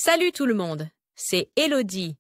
Salut tout le monde, c'est Elodie.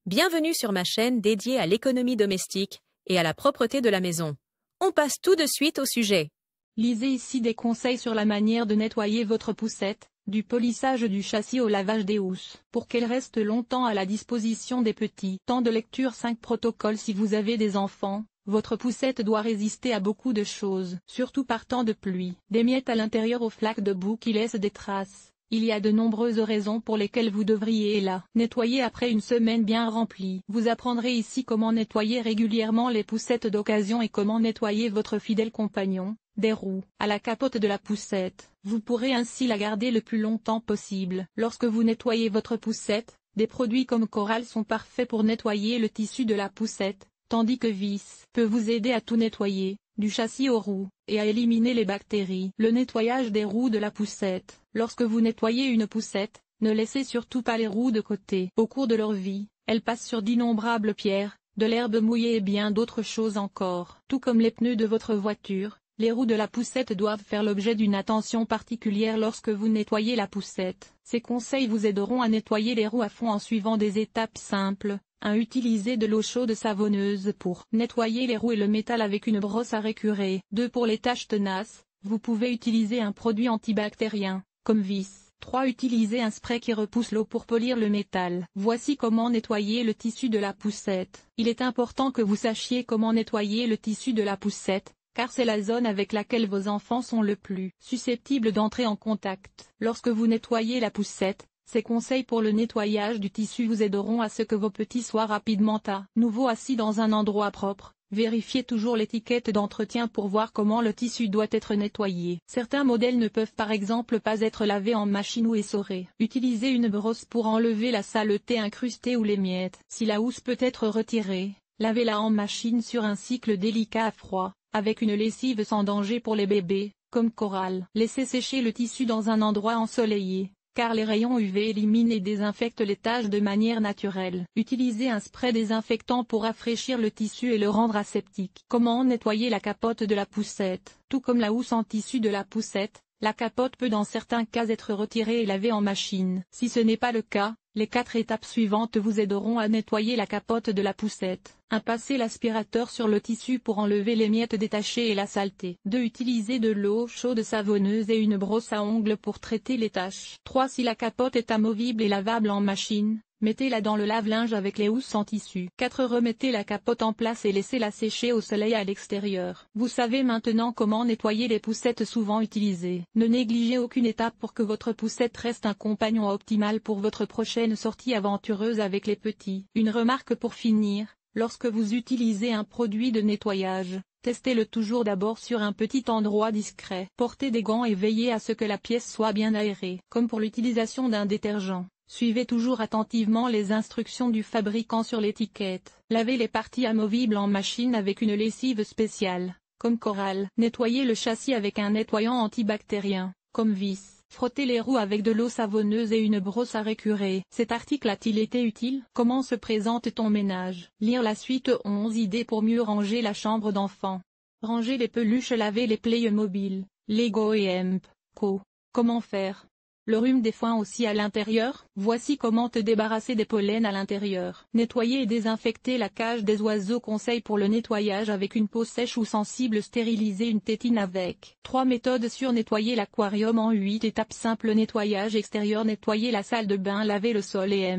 Bienvenue sur ma chaîne dédiée à l'économie domestique et à la propreté de la maison. On passe tout de suite au sujet. Lisez ici des conseils sur la manière de nettoyer votre poussette, du polissage du châssis au lavage des housses, pour qu'elle reste longtemps à la disposition des petits. Temps de lecture 5 protocoles. Si vous avez des enfants, votre poussette doit résister à beaucoup de choses, surtout par temps de pluie. Des miettes à l'intérieur aux flaques de boue qui laissent des traces. Il y a de nombreuses raisons pour lesquelles vous devriez la nettoyer après une semaine bien remplie. Vous apprendrez ici comment nettoyer régulièrement les poussettes d'occasion et comment nettoyer votre fidèle compagnon, des roues, à la capote de la poussette. Vous pourrez ainsi la garder le plus longtemps possible. Lorsque vous nettoyez votre poussette, des produits comme Coral sont parfaits pour nettoyer le tissu de la poussette, tandis que Vis peut vous aider à tout nettoyer, du châssis aux roues, et à éliminer les bactéries. Le nettoyage des roues de la poussette. Lorsque vous nettoyez une poussette, ne laissez surtout pas les roues de côté. Au cours de leur vie, elles passent sur d'innombrables pierres, de l'herbe mouillée et bien d'autres choses encore. Tout comme les pneus de votre voiture, les roues de la poussette doivent faire l'objet d'une attention particulière lorsque vous nettoyez la poussette. Ces conseils vous aideront à nettoyer les roues à fond en suivant des étapes simples. 1. Utilisez de l'eau chaude savonneuse pour nettoyer les roues et le métal avec une brosse à récurer. 2. Pour les taches tenaces, vous pouvez utiliser un produit antibactérien, comme Vis. 3. Utilisez un spray qui repousse l'eau pour polir le métal. Voici comment nettoyer le tissu de la poussette. Il est important que vous sachiez comment nettoyer le tissu de la poussette, car c'est la zone avec laquelle vos enfants sont le plus susceptibles d'entrer en contact. Lorsque vous nettoyez la poussette, ces conseils pour le nettoyage du tissu vous aideront à ce que vos petits soient rapidement à nouveau assis dans un endroit propre. Vérifiez toujours l'étiquette d'entretien pour voir comment le tissu doit être nettoyé. Certains modèles ne peuvent par exemple pas être lavés en machine ou essorés. Utilisez une brosse pour enlever la saleté incrustée ou les miettes. Si la housse peut être retirée, lavez-la en machine sur un cycle délicat à froid, avec une lessive sans danger pour les bébés, comme Coral. Laissez sécher le tissu dans un endroit ensoleillé, car les rayons UV éliminent et désinfectent les taches de manière naturelle. Utilisez un spray désinfectant pour rafraîchir le tissu et le rendre aseptique. Comment nettoyer la capote de la poussette? Tout comme la housse en tissu de la poussette, la capote peut dans certains cas être retirée et lavée en machine. Si ce n'est pas le cas, les 4 étapes suivantes vous aideront à nettoyer la capote de la poussette. 1. Passez l'aspirateur sur le tissu pour enlever les miettes détachées et la saleté. 2. Utilisez de l'eau chaude savonneuse et une brosse à ongles pour traiter les taches. 3. Si la capote est amovible et lavable en machine, mettez-la dans le lave-linge avec les housses en tissu. 4. Remettez la capote en place et laissez-la sécher au soleil à l'extérieur. Vous savez maintenant comment nettoyer les poussettes souvent utilisées. Ne négligez aucune étape pour que votre poussette reste un compagnon optimal pour votre prochaine sortie aventureuse avec les petits. Une remarque pour finir, lorsque vous utilisez un produit de nettoyage, testez-le toujours d'abord sur un petit endroit discret. Portez des gants et veillez à ce que la pièce soit bien aérée. Comme pour l'utilisation d'un détergent, suivez toujours attentivement les instructions du fabricant sur l'étiquette. Lavez les parties amovibles en machine avec une lessive spéciale, comme Coral. Nettoyez le châssis avec un nettoyant antibactérien, comme Vis. Frottez les roues avec de l'eau savonneuse et une brosse à récurer. Cet article a-t-il été utile? Comment se présente ton ménage? Lire la suite 11 idées pour mieux ranger la chambre d'enfant. Ranger les peluches, laver les Playmobil, Lego et Co. Comment faire? Le rhume des foins aussi à l'intérieur? Voici comment te débarrasser des pollens à l'intérieur. Nettoyer et désinfecter la cage des oiseaux. Conseil pour le nettoyage avec une peau sèche ou sensible. Stériliser une tétine avec 3 méthodes sur nettoyer l'aquarium en 8 étapes simples. Nettoyage extérieur. Nettoyer la salle de bain. Laver le sol et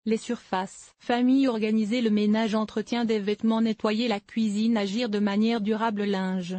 les surfaces. Famille. Organiser le ménage. Entretien des vêtements. Nettoyer la cuisine. Agir de manière durable. Linge.